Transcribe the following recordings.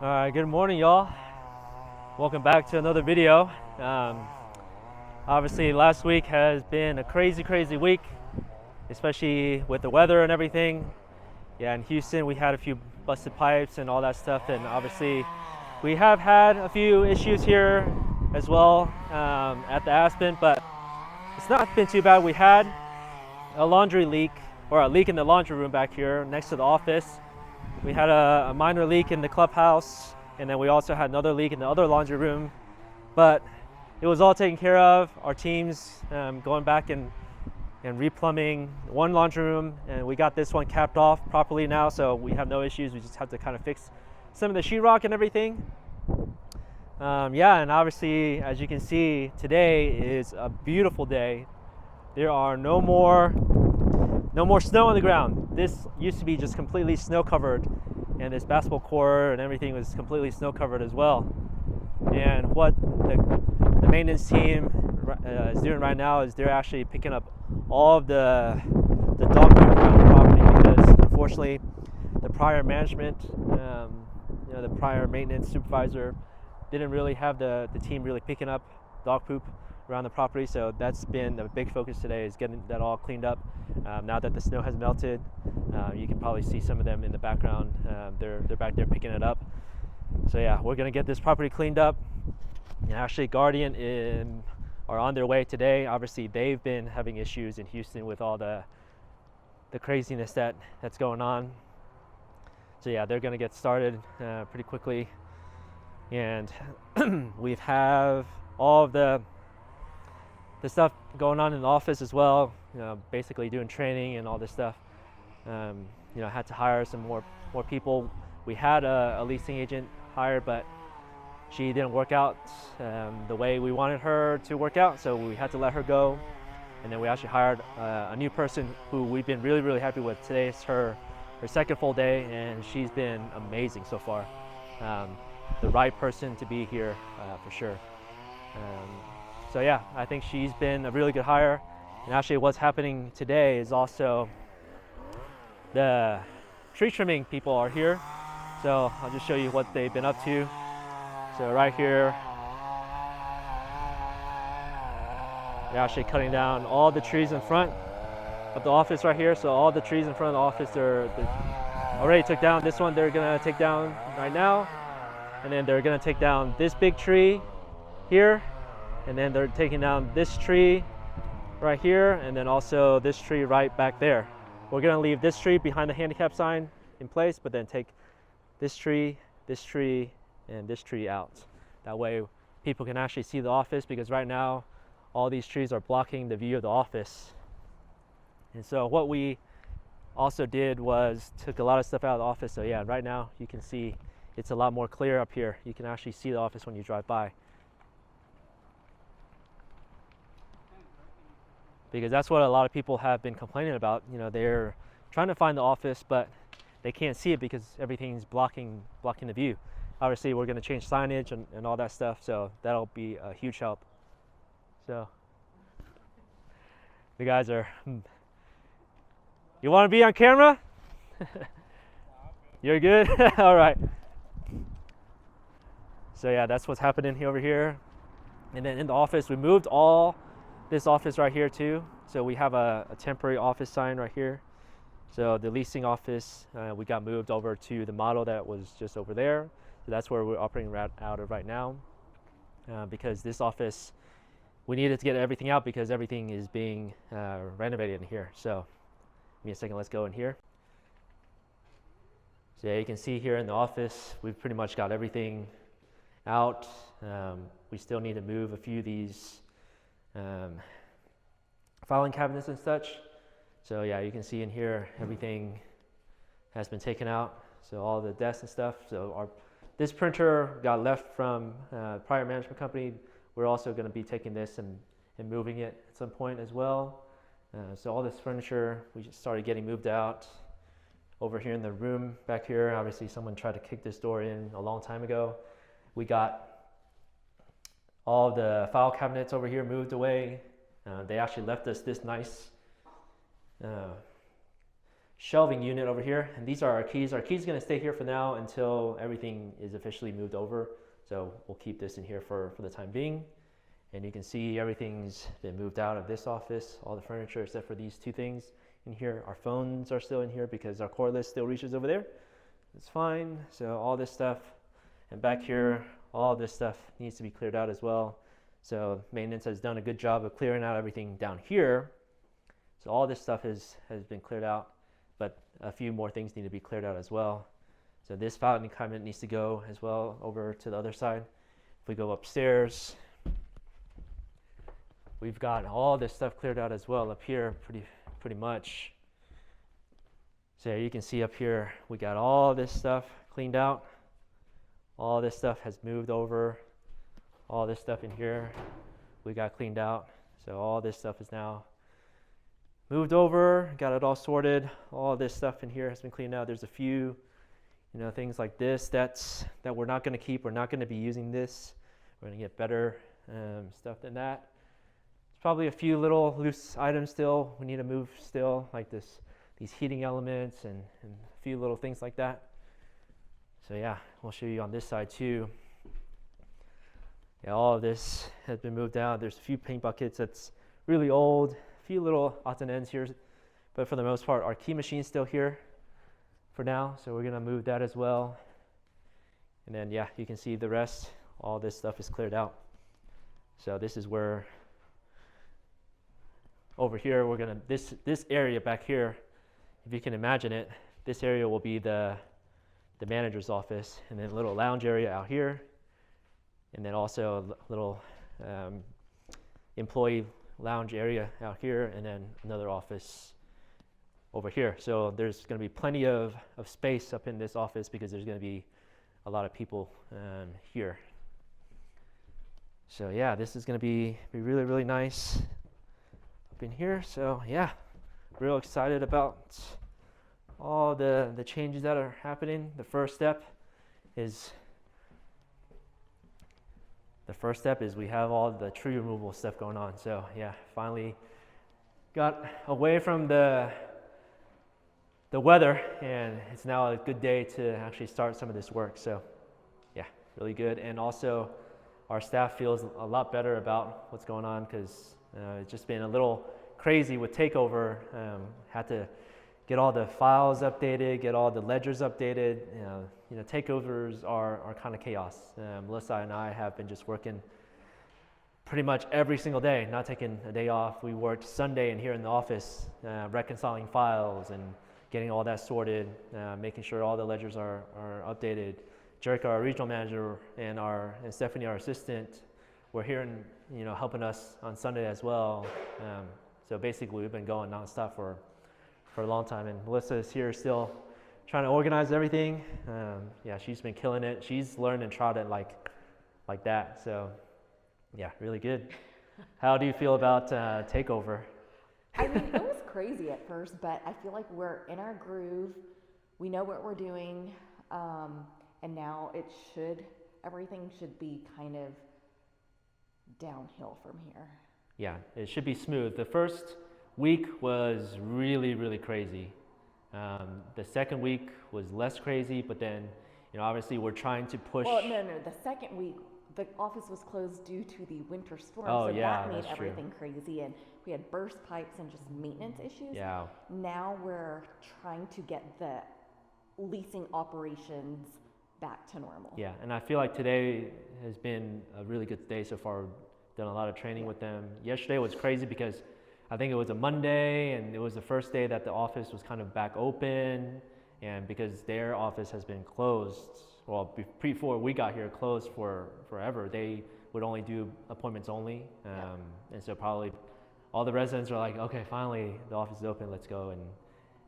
All right, good morning, y'all. Welcome back to another video. Um, Obviously, last week has been a crazy week, especially with the weather and everything. Yeah, in Houston, we had a few busted pipes and all that stuff, and obviously, we have had a few issues here as well at the Aspen, but it's not been too bad. We had a laundry leak, or a leak in the laundry room back here next to the office. We had a minor leak in the clubhouse, and then we also had another leak in the other laundry room, but it was all taken care of. Our teams going back and replumbing one laundry room, and we got this one capped off properly now, so we have no issues. We just have to kind of fix some of the sheetrock and everything. Yeah, and obviously, as you can see, today is a beautiful day. There are no more snow on the ground. This used to be just completely snow covered, and this basketball court and everything was completely snow covered as well. And what the maintenance team is doing right now is they're actually picking up all of the dog poop around the property, because unfortunately the prior management, the prior maintenance supervisor didn't really have the team really picking up dog poop around the property. So that's been a big focus today, is getting that all cleaned up. Now that the snow has melted, you can probably see some of them in the background. They're back there picking it up. So yeah, we're gonna get this property cleaned up. And actually, Guardian are on their way today. Obviously, they've been having issues in Houston with all the craziness that's going on. So yeah, they're gonna get started pretty quickly. And we have all of the stuff going on in the office as well, basically doing training and all this stuff. Had to hire some more people. We had a leasing agent hired, but she didn't work out the way we wanted her to work out, so we had to let her go. And then we actually hired a new person who we've been really happy with. Today is her second full day, and she's been amazing so far. The right person to be here for sure. So yeah, I think she's been a really good hire. And actually, what's happening today is also the tree trimming people are here. So I'll just show you what they've been up to. So right here, they're actually cutting down all the trees in front of the office right here. So all the trees in front of the office, they're already took down. This one they're gonna take down right now. And then they're gonna take down this big tree here. And then they're taking down this tree right here, and then also this tree right back there. We're gonna leave this tree behind the handicap sign in place, but then take this tree, and this tree out. That way people can actually see the office, because right now all these trees are blocking the view of the office. And so what we also did was took a lot of stuff out of the office. So yeah, right now you can see it's a lot more clear up here. You can actually see the office when you drive by. Because that's what a lot of people have been complaining about. They're trying to find the office, but they can't see it because everything's blocking the view. Obviously, we're going to change signage and all that stuff, so that'll be a huge help. So the guys are, you want to be on camera? You're good? All right. So yeah, that's what's happening over here. And then in the office, we moved all this office right here too. So we have a temporary office sign right here. So the leasing office, we got moved over to the model that was just over there. So that's where we're operating out of right now. Because this office, we needed to get everything out because everything is being renovated in here. So give me a second, let's go in here. So yeah, you can see here in the office, we've pretty much got everything out. We still need to move a few of these filing cabinets and such. So yeah, you can see in here everything has been taken out. So all the desks and stuff. So this printer got left from prior management company. We're also going to be taking this and moving it at some point as well. So all this furniture, we just started getting moved out. Over here in the room back here, obviously someone tried to kick this door in a long time ago. We got all the file cabinets over here moved away. They actually left us this nice shelving unit over here, and these are our keys. Our keys are going to stay here for now until everything is officially moved over. So we'll keep this in here for the time being. And you can see everything's been moved out of this office, all the furniture except for these two things in here. Our phones are still in here because our cordless still reaches over there. It's fine. So all this stuff, and back here, all this stuff needs to be cleared out as well. So maintenance has done a good job of clearing out everything down here. So all this stuff has been cleared out, but a few more things need to be cleared out as well. So this fountain cabinet needs to go as well over to the other side. If we go upstairs, we've got all this stuff cleared out as well up here, pretty much. So you can see up here, we got all this stuff cleaned out. All this stuff has moved over. All this stuff in here, we got cleaned out. So all this stuff is now moved over, got it all sorted. All this stuff in here has been cleaned out. There's a few, things like this that we're not going to keep. We're not going to be using this. We're going to get better stuff than that. There's probably a few little loose items still we need to move still, like these heating elements and a few little things like that. So yeah, we'll show you on this side too. Yeah, all of this has been moved out. There's a few paint buckets that's really old, a few little odds and ends here, but for the most part, our key machine's still here for now, so we're gonna move that as well. And then yeah, you can see the rest, all this stuff is cleared out. So this is where, over here, we're gonna, this area back here, if you can imagine it, this area will be the manager's office, and then a little lounge area out here, and then also a little employee lounge area out here, and then another office over here. So there's going to be plenty of space up in this office because there's going to be a lot of people here. So yeah, this is going to be really, really nice up in here. So yeah, real excited about all the changes that are happening. The first step is we have all the tree removal stuff going on. So yeah, finally got away from the weather, and it's now a good day to actually start some of this work. So yeah, really good. And also our staff feels a lot better about what's going on because it's just been a little crazy with takeover. Had to get all the files updated, get all the ledgers updated. Takeovers are kind of chaos. Melissa and I have been just working pretty much every single day, not taking a day off. We worked Sunday and here in the office, reconciling files and getting all that sorted, making sure all the ledgers are updated. Jericho, our regional manager, and Stephanie, our assistant, were here and helping us on Sunday as well. So basically, we've been going nonstop for a long time, and Melissa is here still trying to organize everything. Yeah, she's been killing it. She's learned and trod it like that. So yeah, really good. How do you feel about takeover? I mean, it was crazy at first, but I feel like we're in our groove. We know what we're doing, and now everything should be kind of downhill from here. Yeah, it should be smooth. The first week was really, really crazy. The second week was less crazy, but then, obviously we're trying to push. Well, no. The second week, the office was closed due to the winter storm, so yeah, that made that's everything crazy, and we had burst pipes and just maintenance issues. Yeah. Now we're trying to get the leasing operations back to normal. Yeah, and I feel like today has been a really good day so far. We've done a lot of training with them. Yesterday was crazy because I think it was a Monday, and it was the first day that the office was kind of back open, and because their office has been closed, well, before we got here, closed for forever. They would only do appointments only, and so probably all the residents are like, okay, finally the office is open, let's go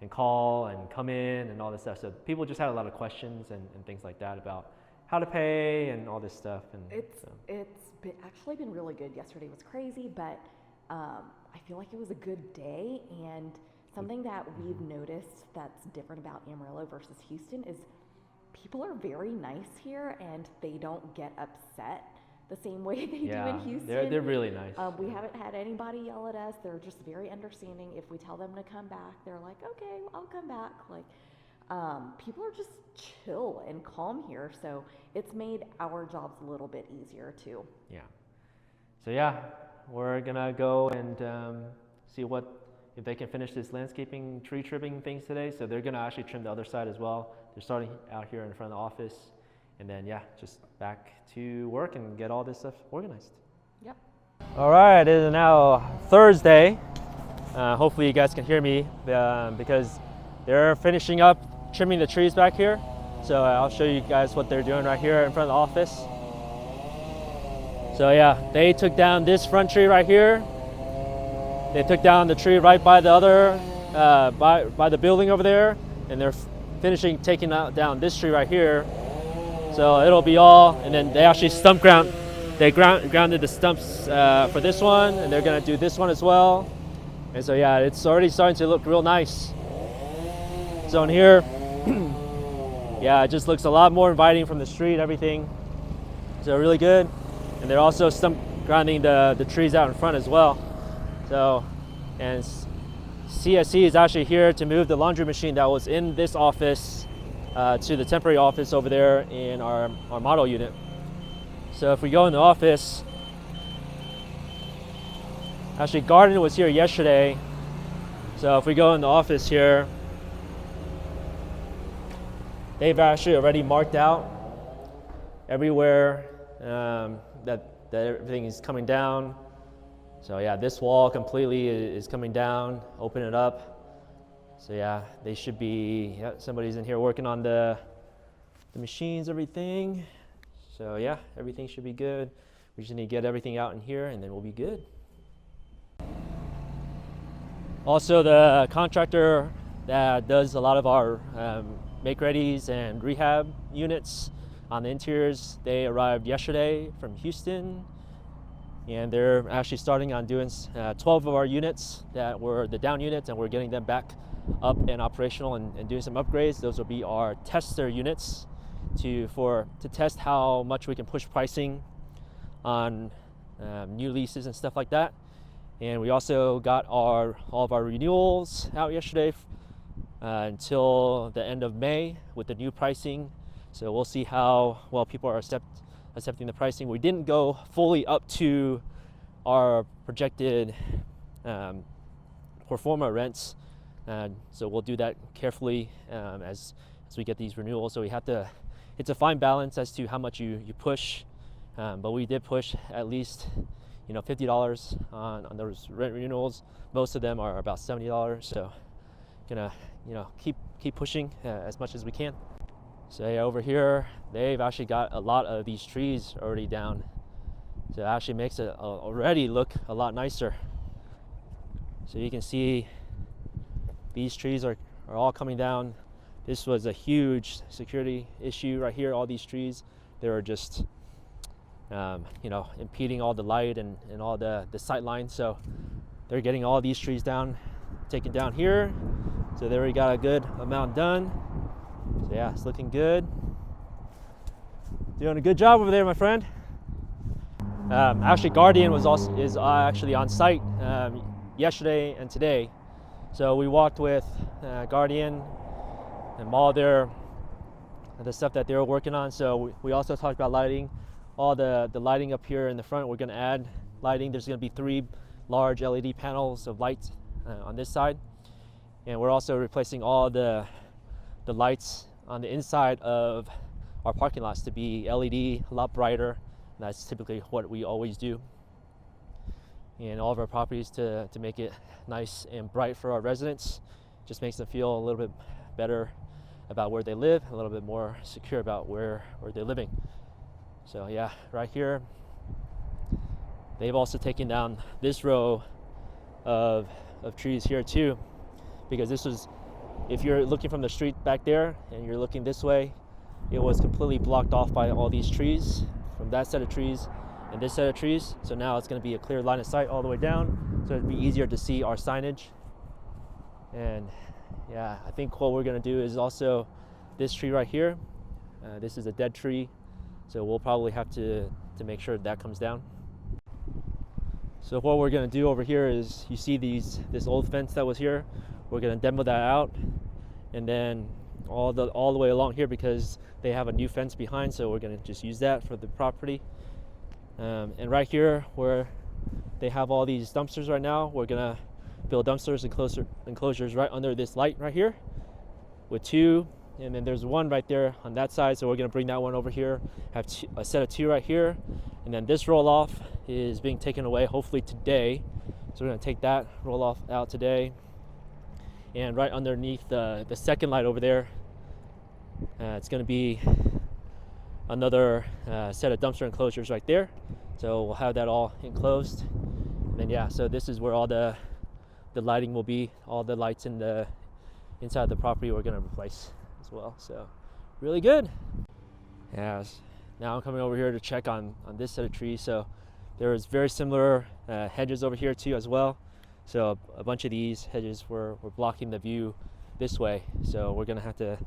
and call and come in and all this stuff. So people just had a lot of questions and things like that about how to pay and all this stuff. And it's actually been really good. Yesterday was crazy, but I feel like it was a good day, and something that we've noticed that's different about Amarillo versus Houston is people are very nice here and they don't get upset. the same way they do Yeah, in Houston. they're really nice. We haven't had anybody yell at us. They're just very understanding. If we tell them to come back, they're like, okay, I'll come back. Like, people are just chill and calm here, so it's made our jobs a little bit easier too. Yeah. So yeah, we're gonna go and see if they can finish this landscaping tree trimming things today. So they're gonna actually trim the other side as well. They're starting out here in front of the office, and then yeah, just back to work and get all this stuff organized. Yep. All right, it is now Thursday. Hopefully you guys can hear me because they're finishing up trimming the trees back here. So I'll show you guys what they're doing right here in front of the office. So yeah, they took down this front tree right here. They took down the tree right by the other, by the building over there, and they're finishing taking down this tree right here. So it'll be all, and then they actually grounded the stumps for this one, and they're gonna do this one as well. And so yeah, it's already starting to look real nice. So in here, yeah, it just looks a lot more inviting from the street, everything. So really good. And they're also stump grinding the trees out in front as well. So, and CSC is actually here to move the laundry machine that was in this office to the temporary office over there in our model unit. So if we go in the office, actually Garden was here yesterday. So if we go in the office here, they've actually already marked out everywhere that everything is coming down. So yeah, this wall completely is coming down, open it up. So yeah, they should be, yeah, somebody's in here working on the machines, everything. So yeah, everything should be good. We just need to get everything out in here and then we'll be good. Also, the contractor that does a lot of our make-readies and rehab units on the interiors, they arrived yesterday from Houston. And they're actually starting on doing 12 of our units that were the down units, and we're getting them back up and operational and doing some upgrades. Those will be our tester units to test how much we can push pricing on new leases and stuff like that. And we also got all of our renewals out yesterday until the end of May with the new pricing. So we'll see how well people are accepting the pricing. We didn't go fully up to our projected pro forma rents, so we'll do that carefully as we get these renewals. So it's a fine balance as to how much you push, but we did push at least $50 on those rent renewals. Most of them are about $70, so gonna keep pushing as much as we can. So yeah, over here, they've actually got a lot of these trees already down. So it actually makes it already look a lot nicer. So you can see these trees are all coming down. This was a huge security issue right here, all these trees. They were just, impeding all the light and all the sight lines. So they're getting all these trees down, taken down here. So they already got a good amount done. So yeah, it's looking good. Doing a good job over there, my friend. Actually, Guardian is actually on site yesterday and today. So we walked with Guardian and all the stuff that they were working on. So we also talked about lighting. All the lighting up here in the front, we're going to add lighting. There's going to be 3 large LED panels of light on this side, and we're also replacing all the lights on the inside of our parking lots to be LED, a lot brighter. That's typically what we always do. And all of our properties to make it nice and bright for our residents. Just makes them feel a little bit better about where they live, a little bit more secure about where they're living. So yeah, right here, they've also taken down this row of trees here too, because this was, if you're looking from the street back there and you're looking this way, it was completely blocked off by all these trees, from that set of trees and this set of trees. So now it's going to be a clear line of sight all the way down, so it'd be easier to see our signage. And yeah, I think what we're going to do is also this tree right here. This is a dead tree, so we'll probably have to to make sure that comes down. So what we're gonna do over here is, you see this old fence that was here, we're gonna demo that out, and then all the way along here, because they have a new fence behind, so we're gonna just use that for the property. And right here where they have all these dumpsters right now, we're gonna build dumpsters enclosures right under this light right here with 2, and then there's 1 right there on that side, so we're gonna bring that one over here, have a set of 2 right here, and then this roll off is being taken away hopefully today, so we're gonna take that roll off out today. And right underneath the second light over there, it's gonna be another set of dumpster enclosures right there, so we'll have that all enclosed. And then yeah, so this is where all the lighting will be. All the lights in the inside of the property we're gonna replace as well, so really good. Yes, now I'm coming over here to check on this set of trees. So there is very similar hedges over here too as well, so a bunch of these hedges were blocking the view this way, so we're gonna have to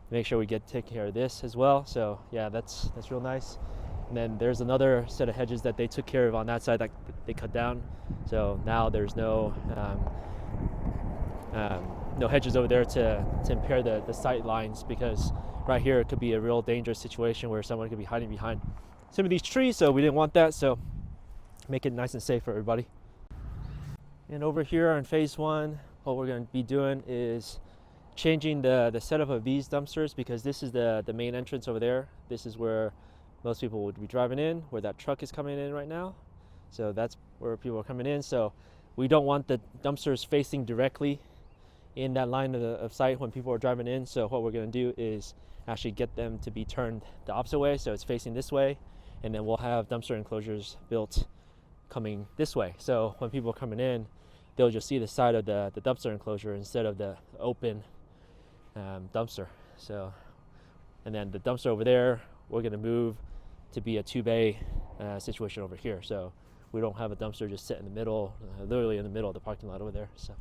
make sure we take care of this as well. So yeah, that's real nice. And then there's another set of hedges that they took care of on that side that they cut down, so now there's no hedges over there to impair the sight lines, because right here it could be a real dangerous situation where someone could be hiding behind some of these trees, so we didn't want that, so make it nice and safe for everybody. And over here on phase 1, what we're going to be doing is changing the setup of these dumpsters, because this is the main entrance over there. This is where most people would be driving in, where that truck is coming in right now, so that's where people are coming in. So we don't want the dumpsters facing directly in that line of sight when people are driving in, so what we're going to do is actually get them to be turned the opposite way, so it's facing this way, and then we'll have dumpster enclosures built coming this way, so when people are coming in, they'll just see the side of the dumpster enclosure instead of the open dumpster. So, and then the dumpster over there, we're going to move to be a 2-bay situation over here, so we don't have a dumpster just sit in the middle, literally in the middle of the parking lot over there. So